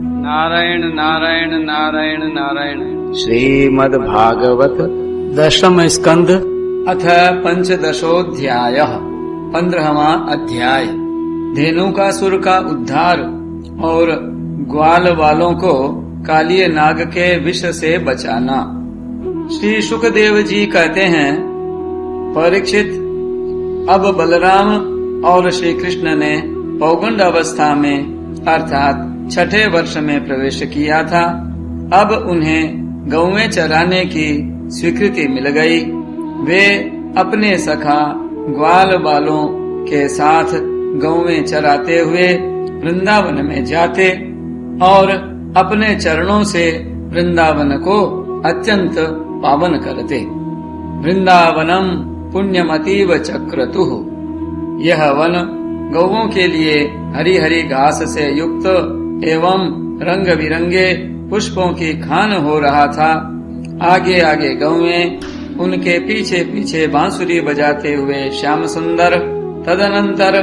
नारायण नारायण नारायण नारायण। श्रीमद् भागवत दशम स्कंध अथ पंचदशोऽध्यायः 15वां अध्याय। धेनुकासुर का उद्धार और ग्वाल वालों को कालिय नाग के विष से बचाना। श्री शुकदेव जी कहते हैं, परीक्षित, अब बलराम और श्री कृष्ण ने पौगंड अवस्था में अर्थात छठे वर्ष में प्रवेश किया था। अब उन्हें गौएं चराने की स्वीकृति मिल गई। वे अपने सखा ग्वाल वालों के साथ गौएं चराते हुए वृंदावन में जाते और अपने चरणों से वृंदावन को अत्यंत पावन करते। वृंदावनम पुण्यमतीव चक्रतुः। यह वन गौओं के लिए हरी हरी घास से युक्त एवं रंग बिरंगे पुष्पों की खान हो रहा था। आगे आगे गौएं, उनके पीछे पीछे बांसुरी बजाते हुए श्याम सुंदर। तदनंतर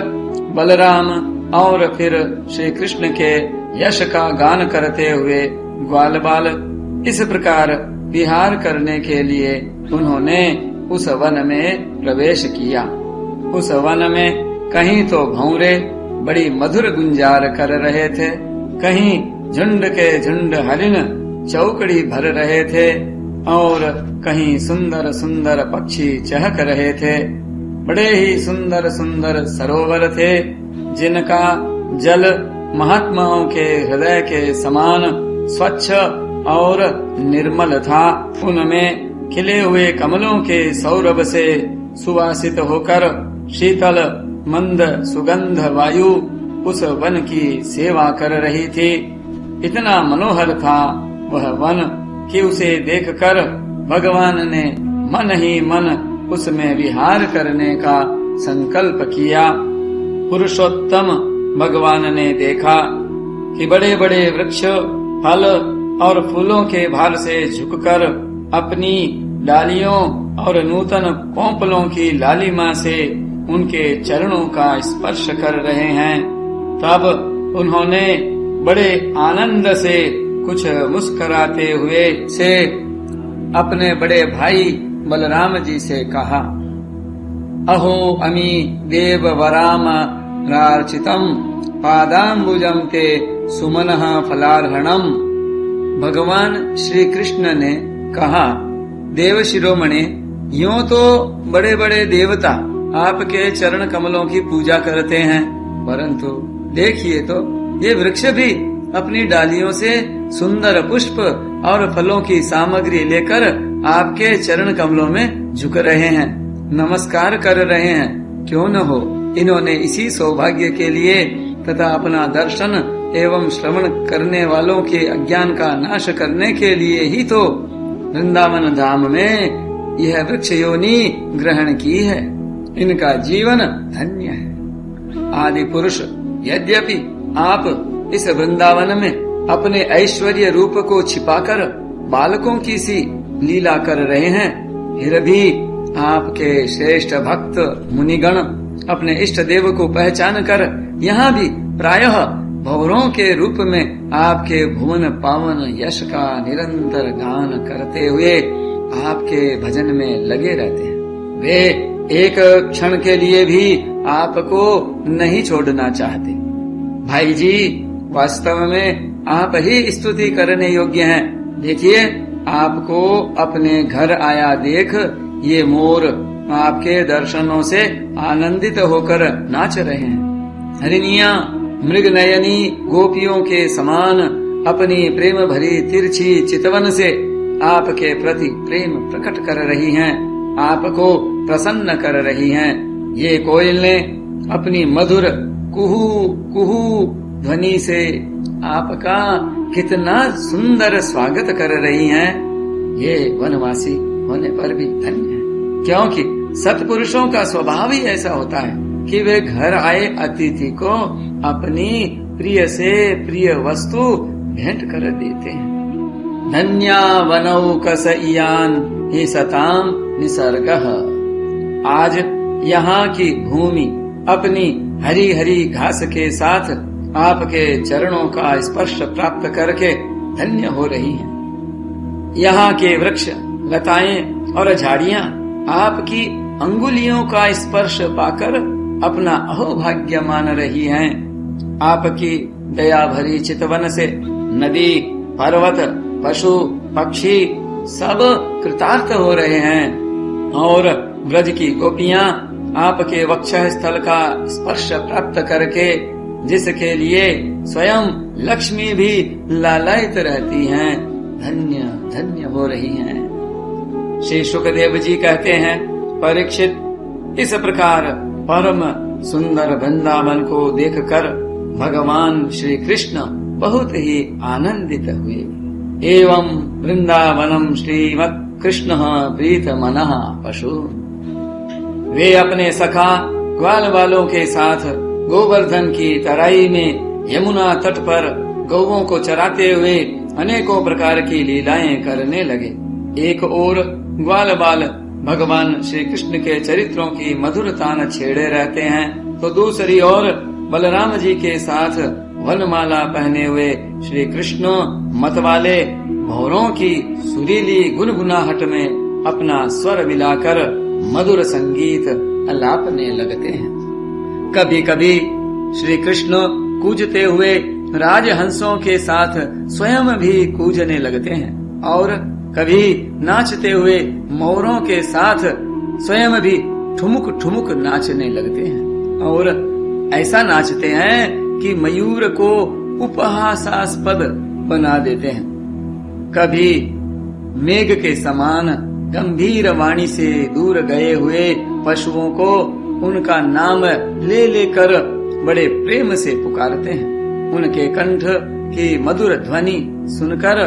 बलराम और फिर श्री कृष्ण के यश का गान करते हुए ग्वाल बाल। इस प्रकार विहार करने के लिए उन्होंने उस वन में प्रवेश किया। उस वन में कहीं तो भौरे बड़ी मधुर गुंजार कर रहे थे, कहीं झुंड के झुंड हरिण चौकड़ी भर रहे थे और कहीं सुंदर सुंदर पक्षी चहक रहे थे। बड़े ही सुंदर सुंदर सरोवर थे, जिनका जल महात्माओं के हृदय के समान स्वच्छ और निर्मल था। उनमें खिले हुए कमलों के सौरभ से सुवासित होकर शीतल मंद सुगंध वायु उस वन की सेवा कर रही थी। इतना मनोहर था वह वन कि उसे देखकर भगवान ने मन ही मन उसमें विहार करने का संकल्प किया। पुरुषोत्तम भगवान ने देखा कि बड़े बड़े वृक्ष फल और फूलों के भार से झुककर अपनी डालियों और नूतन कोंपलों की लालिमा से उनके चरणों का स्पर्श कर रहे हैं। तब उन्होंने बड़े आनंद से कुछ मुस्कुराते हुए से अपने बड़े भाई बलराम जी से कहा, अहो अमी देव वराम रार्चितम पादाम्बुजम ते सुमनः फलार्हणम। भगवान श्री कृष्ण ने कहा, देव शिरोमणि, यूं तो बड़े बड़े देवता आपके चरण कमलों की पूजा करते हैं, परंतु देखिए तो ये वृक्ष भी अपनी डालियों से सुंदर पुष्प और फलों की सामग्री लेकर आपके चरण कमलों में झुक रहे हैं, नमस्कार कर रहे हैं। क्यों न हो, इन्होंने इसी सौभाग्य के लिए तथा अपना दर्शन एवं श्रवण करने वालों के अज्ञान का नाश करने के लिए ही तो वृंदावन धाम में यह वृक्ष योनि ग्रहण की है। इनका जीवन धन्य है। आदि पुरुष, यद्यपि आप इस वृंदावन में अपने ऐश्वर्य रूप को छिपाकर बालकों की सी लीला कर रहे हैं, फिर भी आपके श्रेष्ठ भक्त मुनिगण अपने इष्ट देव को पहचान कर यहाँ भी प्रायः भौरों के रूप में आपके भुवन पावन यश का निरंतर गान करते हुए आपके भजन में लगे रहते हैं। वे एक क्षण के लिए भी आपको नहीं छोड़ना चाहते। भाई जी, वास्तव में आप ही स्तुति करने योग्य हैं। देखिए, आपको अपने घर आया देख ये मोर आपके दर्शनों से आनंदित होकर नाच रहे हैं। हरिणियां मृग नयनी गोपियों के समान अपनी प्रेम भरी तिरछी चितवन से आपके प्रति प्रेम प्रकट कर रही हैं, आपको प्रसन्न कर रही हैं। ये कोयलें अपनी मधुर कुहू कुहू ध्वनि से आपका कितना सुंदर स्वागत कर रही हैं। ये वनवासी होने पर भी धन्य है, क्योंकि सत्पुरुषों का स्वभाव ही ऐसा होता है कि वे घर आए अतिथि को अपनी प्रिय से प्रिय वस्तु भेंट कर देते हैं। धन्या वनौकस इयान ही सताम निसर्गः। आज यहाँ की भूमि अपनी हरी हरी घास के साथ आपके चरणों का स्पर्श प्राप्त करके धन्य हो रही हैं। यहाँ के वृक्ष, लताएं और झाड़ियां आपकी अंगुलियों का स्पर्श पाकर अपना अहोभाग्य मान रही हैं। आपकी दया भरी चितवन से नदी, पर्वत, पशु, पक्षी सब कृतार्थ हो रहे हैं और ब्रज की गोपियां आपके वक्षः स्थल का स्पर्श प्राप्त करके, जिसके लिए स्वयं लक्ष्मी भी लालायित रहती हैं, धन्य धन्य हो रही हैं। श्री शुकदेव जी कहते हैं, परीक्षित, इस प्रकार परम सुंदर वृंदावन को देखकर भगवान श्री कृष्ण बहुत ही आनंदित हुए। एवं वृंदावनम श्रीमत् कृष्ण प्रीत मनः पशु। वे अपने सखा ग्वाल वालों के साथ गोवर्धन की तराई में यमुना तट पर गौओं को चराते हुए अनेकों प्रकार की लीलाएं करने लगे। एक ओर ग्वाल बाल भगवान श्री कृष्ण के चरित्रों की मधुर तान छेड़े रहते हैं, तो दूसरी ओर बलराम जी के साथ वनमाला पहने हुए श्री कृष्ण मतवाले भौरों की सुरीली गुनगुनाहट में अपना स्वर मिलाकर मधुर संगीत अलापने लगते हैं। कभी कभी श्री कृष्ण कूजते हुए राजहंसों के साथ स्वयं भी कूजने लगते हैं और कभी नाचते हुए मोरों के साथ स्वयं भी ठुमुक ठुमुक नाचने लगते हैं और ऐसा नाचते हैं कि मयूर को उपहासास्पद बना देते हैं। कभी मेघ के समान गंभीर वाणी से दूर गए हुए पशुओं को उनका नाम ले लेकर बड़े प्रेम से पुकारते हैं। उनके कंठ की मधुर ध्वनि सुनकर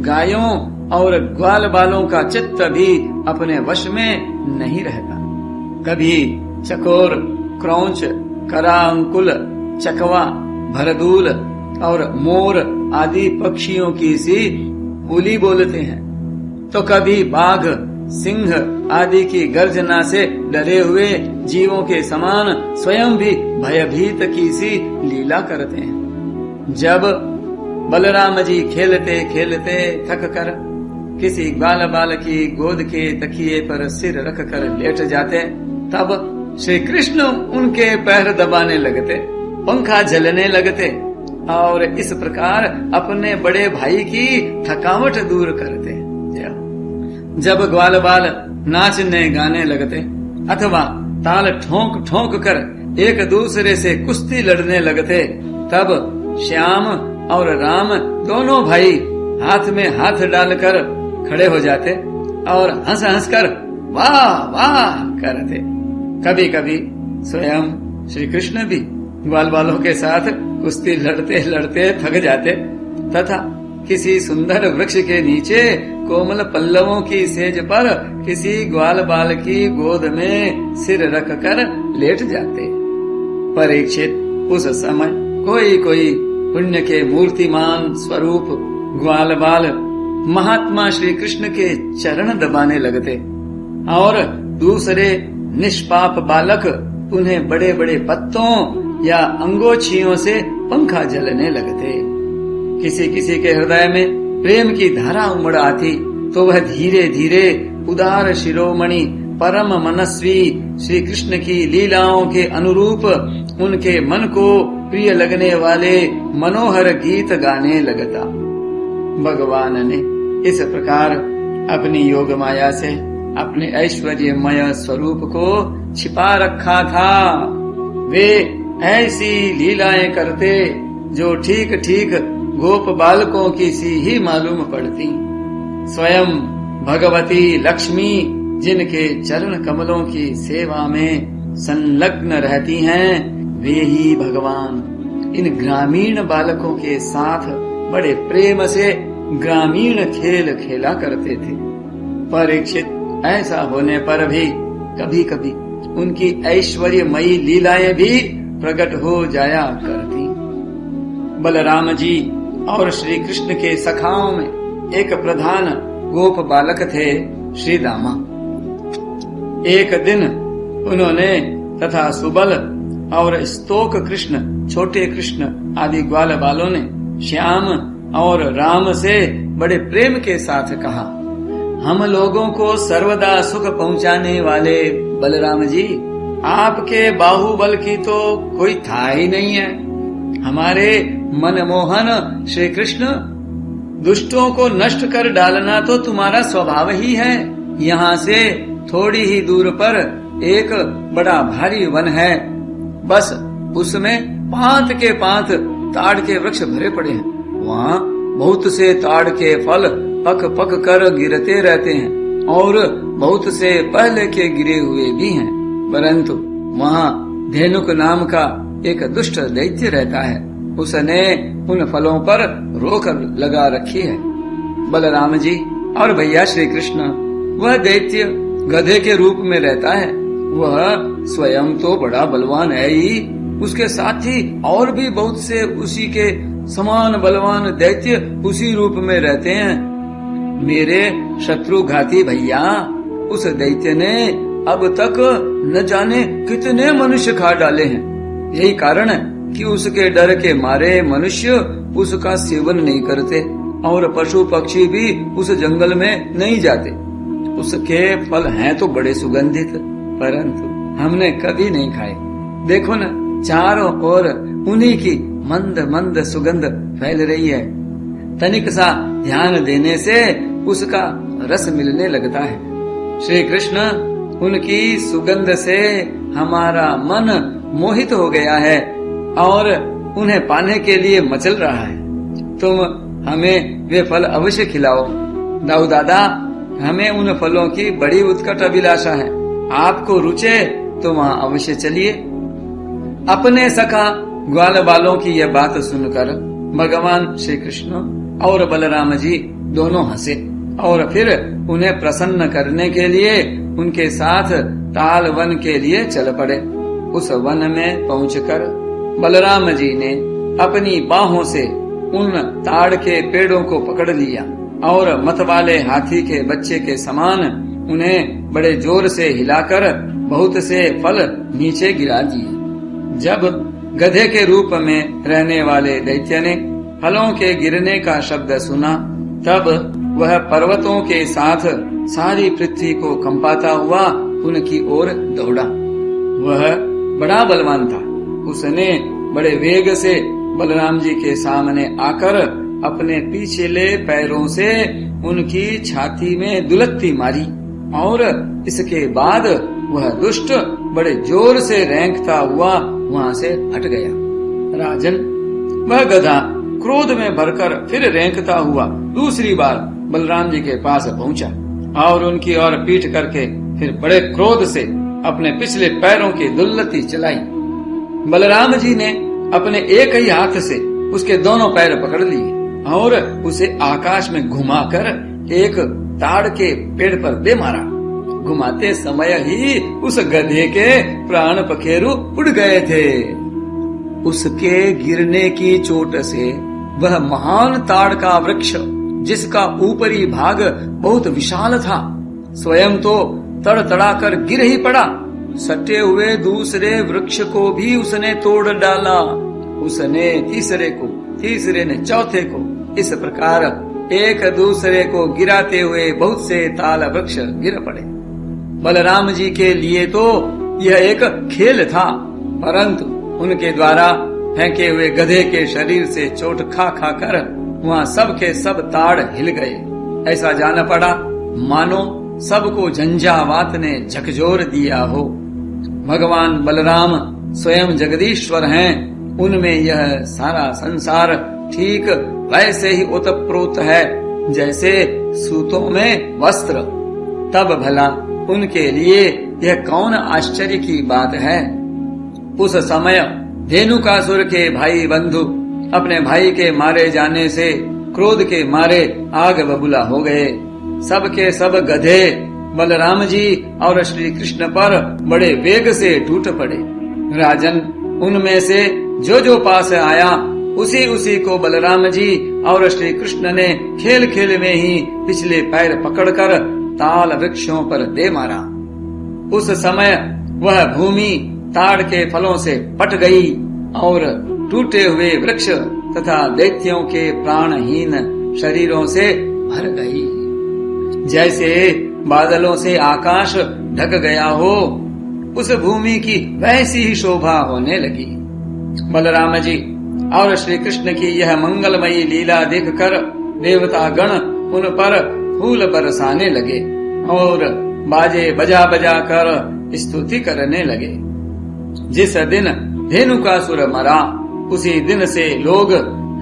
गायों और ग्वाल बालों का चित्त भी अपने वश में नहीं रहता। कभी चकोर, क्रौंच, करांकुल, चकवा, भरदूल और मोर आदि पक्षियों की सी बोली बोलते हैं, तो कभी बाघ, सिंह आदि की गर्जना से डरे हुए जीवों के समान स्वयं भी भयभीत की सी लीला करते हैं। जब बलराम जी खेलते खेलते थक कर किसी ग्वाल बाल की गोद के तकिए पर सिर रख कर लेट जाते, तब श्री कृष्ण उनके पैर दबाने लगते, पंखा झलने लगते और इस प्रकार अपने बड़े भाई की थकावट दूर करते। जब ग्वाल बाल नाचने गाने लगते अथवा ताल ठोंक ठोंक कर एक दूसरे से कुश्ती लड़ने लगते, तब श्याम और राम दोनों भाई हाथ में हाथ डालकर खड़े हो जाते और हंस हंस कर वाह वाह करते। कभी कभी स्वयं श्री कृष्ण भी ग्वाल बालों के साथ कुश्ती लड़ते लड़ते थक जाते तथा किसी सुंदर वृक्ष के नीचे कोमल पल्लवों की सेज पर किसी ग्वाल बाल की गोद में सिर रख कर लेट जाते। परीक्षित, उस समय कोई कोई पुण्य के मूर्तिमान स्वरूप ग्वाल बाल महात्मा श्री कृष्ण के चरण दबाने लगते और दूसरे निष्पाप बालक उन्हें बड़े बड़े पत्तों या अंगोछियों से पंखा झलने लगते। किसी किसी के हृदय में प्रेम की धारा उमड़ आती तो वह धीरे धीरे उदार शिरोमणि परम मनस्वी श्री कृष्ण की लीलाओं के अनुरूप उनके मन को प्रिय लगने वाले मनोहर गीत गाने लगता। भगवान ने इस प्रकार अपनी योग माया से अपने ऐश्वर्यमय स्वरूप को छिपा रखा था। वे ऐसी लीलाएं करते जो ठीक ठीक गोप बालकों की सी ही मालूम पड़ती। स्वयं भगवती लक्ष्मी जिनके चरण कमलों की सेवा में संलग्न रहती हैं, वे ही भगवान इन ग्रामीण बालकों के साथ बड़े प्रेम से ग्रामीण खेल खेला करते थे। परीक्षित, ऐसा होने पर भी कभी कभी उनकी ऐश्वर्यमयी लीलाएं भी प्रकट हो जाया करती। बलराम जी और श्री कृष्ण के सखाओं में एक प्रधान गोप बालक थे, श्री दामा। एक दिन उन्होंने तथा सुबल और स्तोक कृष्ण, छोटे कृष्ण आदि ग्वाल बालों ने श्याम और राम से बड़े प्रेम के साथ कहा, हम लोगों को सर्वदा सुख पहुंचाने वाले बलराम जी, आपके बाहुबल की तो कोई था ही नहीं है। हमारे मनमोहन श्री कृष्ण, दुष्टों को नष्ट कर डालना तो तुम्हारा स्वभाव ही है। यहाँ से थोड़ी ही दूर पर एक बड़ा भारी वन है, बस उसमें पांत के पांत ताड़ के वृक्ष भरे पड़े हैं। वहाँ बहुत से ताड़ के फल पक पक कर गिरते रहते हैं और बहुत से पहले के गिरे हुए भी हैं, परंतु वहाँ धेनुक नाम का एक दुष्ट दैत्य रहता है। उसने उन फलों पर रोक लगा रखी है। बलराम जी और भैया श्री कृष्ण, वह दैत्य गधे के रूप में रहता है। वह स्वयं तो बड़ा बलवान है ही, उसके साथ ही और भी बहुत से उसी के समान बलवान दैत्य उसी रूप में रहते हैं। मेरे शत्रुघाती भैया, उस दैत्य ने अब तक न जाने कितने मनुष्य खा डाले हैं। यही कारण है कि उसके डर के मारे मनुष्य उसका सेवन नहीं करते और पशु पक्षी भी उस जंगल में नहीं जाते। उसके फल हैं तो बड़े सुगंधित, परंतु हमने कभी नहीं खाए। देखो न, चारों ओर उन्हीं की मंद मंद सुगंध फैल रही है। तनिक सा ध्यान देने से उसका रस मिलने लगता है। श्री कृष्ण, उनकी सुगंध से हमारा मन मोहित हो गया है और उन्हें पाने के लिए मचल रहा है। तुम हमें वे फल अवश्य खिलाओ। दाऊ दादा, हमें उन फलों की बड़ी उत्कट अभिलाषा है। आपको रुचे तो वहाँ अवश्य चलिए। अपने सखा ग्वाल बालों की यह बात सुनकर भगवान श्री कृष्ण और बलराम जी दोनों हंसे और फिर उन्हें प्रसन्न करने के लिए उनके साथ ताल वन के लिए चल पड़े। उस वन में पहुंचकर बलराम जी ने अपनी बाहों से उन ताड़ के पेड़ों को पकड़ लिया और मतवाले हाथी के बच्चे के समान उन्हें बड़े जोर से हिलाकर बहुत से फल नीचे गिरा दिए। जब गधे के रूप में रहने वाले दैत्य ने फलों के गिरने का शब्द सुना, तब वह पर्वतों के साथ सारी पृथ्वी को कंपाता हुआ उनकी ओर दौड़ा। वह बड़ा बलवान था। उसने बड़े वेग से बलराम जी के सामने आकर अपने पिछले पैरों से उनकी छाती में दुलत्ती मारी और इसके बाद वह दुष्ट बड़े जोर से रेंकता हुआ वहाँ से हट गया। राजन, वह गधा क्रोध में भरकर फिर रेंकता हुआ दूसरी बार बलराम जी के पास पहुँचा और उनकी ओर पीठ करके फिर बड़े क्रोध से अपने पिछले पैरों की दुल्लती चलाई। बलराम जी ने अपने एक ही हाथ से उसके दोनों पैर पकड़ लिए और उसे आकाश में घुमाकर एक ताड़ के पेड़ पर दे मारा। घुमाते समय ही उस गधे के प्राण पखेरु उड़ गए थे। उसके गिरने की चोट से वह महान ताड़ का वृक्ष, जिसका ऊपरी भाग बहुत विशाल था, स्वयं तो तड़तड़ा कर गिर ही पड़ा। सटे हुए दूसरे वृक्ष को भी उसने तोड़ डाला। उसने तीसरे को, तीसरे ने चौथे को, इस प्रकार एक दूसरे को गिराते हुए बहुत से ताल वृक्ष गिर पड़े। बलराम जी के लिए तो यह एक खेल था, परंतु उनके द्वारा फेंके हुए गधे के शरीर से चोट खा खा कर वहाँ सब के सब ताड़ हिल गए। ऐसा जान पड़ा मानो सबको झंझावात ने झकझोर दिया हो। भगवान बलराम स्वयं जगदीश्वर हैं। उनमें यह सारा संसार ठीक वैसे ही ओतप्रोत है जैसे सूतों में वस्त्र। तब भला उनके लिए यह कौन आश्चर्य की बात है। उस समय धेनुकासुर के भाई बंधु अपने भाई के मारे जाने से क्रोध के मारे आग बबूला हो गए। सब के सब गधे बलराम जी और श्री कृष्ण पर बड़े वेग से टूट पड़े। राजन, उनमें से जो जो पास आया उसी उसी को बलराम जी और श्री कृष्ण ने खेल खेल में ही पिछले पैर पकड़कर ताल वृक्षों पर दे मारा। उस समय वह भूमि ताड़ के फलों से पट गई और टूटे हुए वृक्ष तथा दैत्यों के प्राणहीन शरीरों से भर गई। जैसे बादलों से आकाश ढक गया हो, उस भूमि की वैसी ही शोभा होने लगी। बलराम जी और श्री कृष्ण की यह मंगलमयी लीला देखकर देवता गण उन पर फूल बरसाने लगे और बाजे बजा बजा कर स्तुति करने लगे। जिस दिन धेनुकासुर मरा, उसी दिन से लोग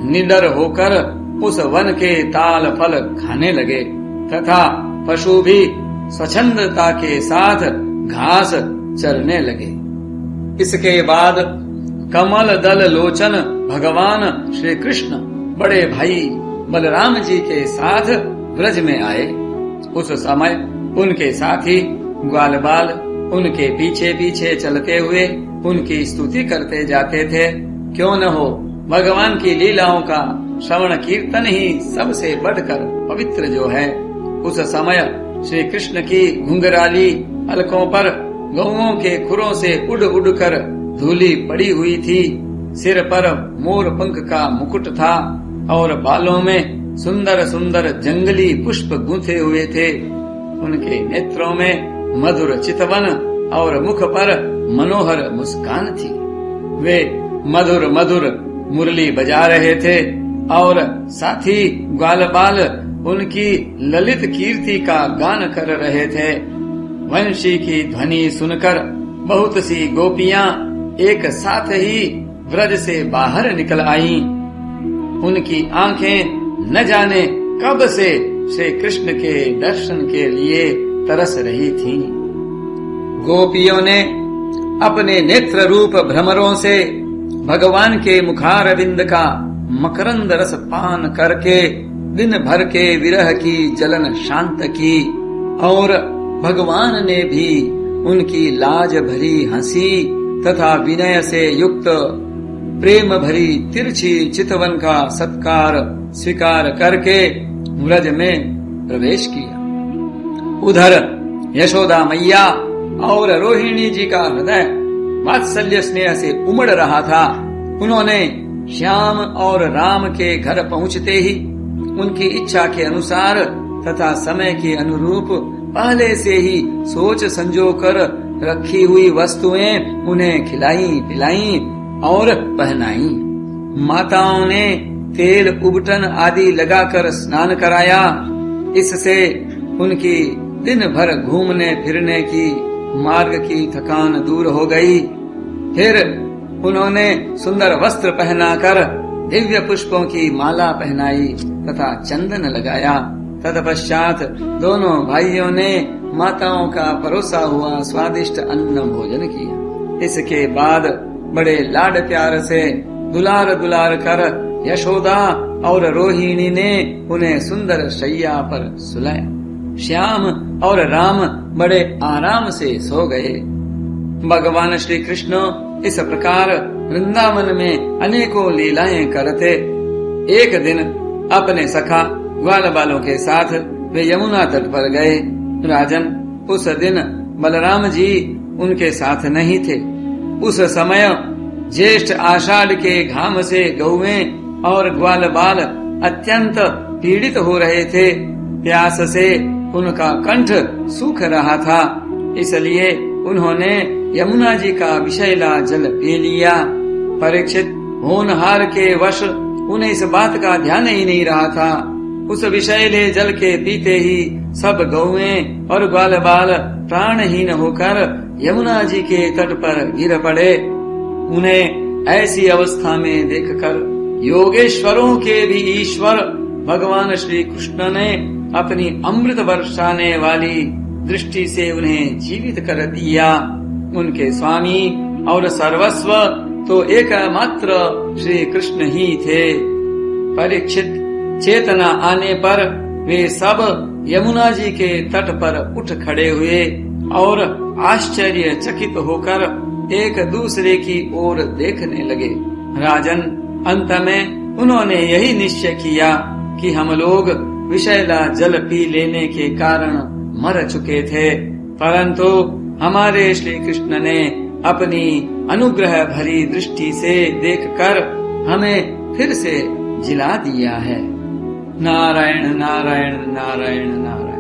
निडर होकर उस वन के ताल फल खाने लगे तथा पशु भी स्वच्छंदता के साथ घास चरने लगे। इसके बाद कमल दल लोचन भगवान श्री कृष्ण बड़े भाई बलराम जी के साथ ब्रज में आए। उस समय उनके साथी ग्वाल बाल उनके पीछे पीछे चलते हुए उनकी स्तुति करते जाते थे। क्यों न हो, भगवान की लीलाओं का श्रवण कीर्तन ही सबसे बढ़कर पवित्र जो है। उस समय श्री कृष्ण की घुंघराली अलकों पर गौओं के खुरों से उड़ उड़ कर धूली पड़ी हुई थी। सिर पर मोर पंख का मुकुट था और बालों में सुंदर सुंदर जंगली पुष्प गूंथे हुए थे। उनके नेत्रों में मधुर चितवन और मुख पर मनोहर मुस्कान थी। वे मधुर मधुर मुरली बजा रहे थे और साथी ग्वालबाल उनकी ललित कीर्ति का गान कर रहे थे। वंशी की ध्वनि सुनकर बहुत सी गोपियां एक साथ ही व्रज से बाहर निकल आईं। उनकी आंखें न जाने कब से श्री कृष्ण के दर्शन के लिए तरस रही थीं। गोपियों ने अपने नेत्र रूप भ्रमरों से भगवान के मुखारविंद का मकरंद रस पान करके दिन भर के विरह की जलन शांत की और भगवान ने भी उनकी लाज भरी हंसी तथा विनय से युक्त प्रेम भरी तिरछी चितवन का सत्कार स्वीकार करके व्रज में प्रवेश किया। उधर यशोदा मैया और रोहिणी जी का हृदय वात्सल्य स्नेह से उमड़ रहा था। उन्होंने श्याम और राम के घर पहुंचते ही उनकी इच्छा के अनुसार तथा समय के अनुरूप पहले से ही सोच संजो कर रखी हुई वस्तुएं उन्हें खिलाई पिलाई और पहनाई। माताओं ने तेल उबटन आदि लगाकर स्नान कराया। इससे उनकी दिन भर घूमने फिरने की मार्ग की थकान दूर हो गई। फिर उन्होंने सुंदर वस्त्र पहनाकर दिव्य पुष्पों की माला पहनाई तथा चंदन लगाया। तत्पश्चात दोनों भाइयों ने माताओं का परोसा हुआ स्वादिष्ट अन्न भोजन किया। इसके बाद बड़े लाड प्यार से दुलार दुलार कर यशोदा और रोहिणी ने उन्हें सुंदर शैया पर सुलाया। श्याम और राम बड़े आराम से सो गए। भगवान श्री कृष्ण इस प्रकार वृंदावन में अनेकों लीलाएं करते। एक दिन अपने सखा ग्वाल बालों के साथ वे यमुना तट पर गए। राजन, उस दिन बलराम जी उनके साथ नहीं थे। उस समय ज्येष्ठ आषाढ़ के घाम से गौएं और ग्वाल बाल अत्यंत पीड़ित हो रहे थे। प्यास से उनका कंठ सूख रहा था, इसलिए उन्होंने यमुना जी का विषैला जल पी लिया। परीक्षित होनहार के वश उन्हें इस बात का ध्यान ही नहीं रहा था। उस विषैले जल के पीते ही सब गौएं और ग्वाल बाल प्राणहीन होकर यमुना जी के तट पर गिर पड़े। उन्हें ऐसी अवस्था में देखकर योगेश्वरों के भी ईश्वर भगवान श्री कृष्ण ने अपनी अमृत बरसाने वाली दृष्टि से उन्हें जीवित कर दिया। उनके स्वामी और सर्वस्व तो एकमात्र श्री कृष्ण ही थे। परीक्षित, चेतना आने पर वे सब यमुना जी के तट पर उठ खड़े हुए और आश्चर्यचकित होकर एक दूसरे की ओर देखने लगे। राजन, अंत में उन्होंने यही निश्चय किया कि हम लोग विषैला जल पी लेने के कारण मर चुके थे, परंतु हमारे श्री कृष्ण ने अपनी अनुग्रह भरी दृष्टि से देखकर हमें फिर से जिला दिया है। नारायण नारायण नारायण नारायण।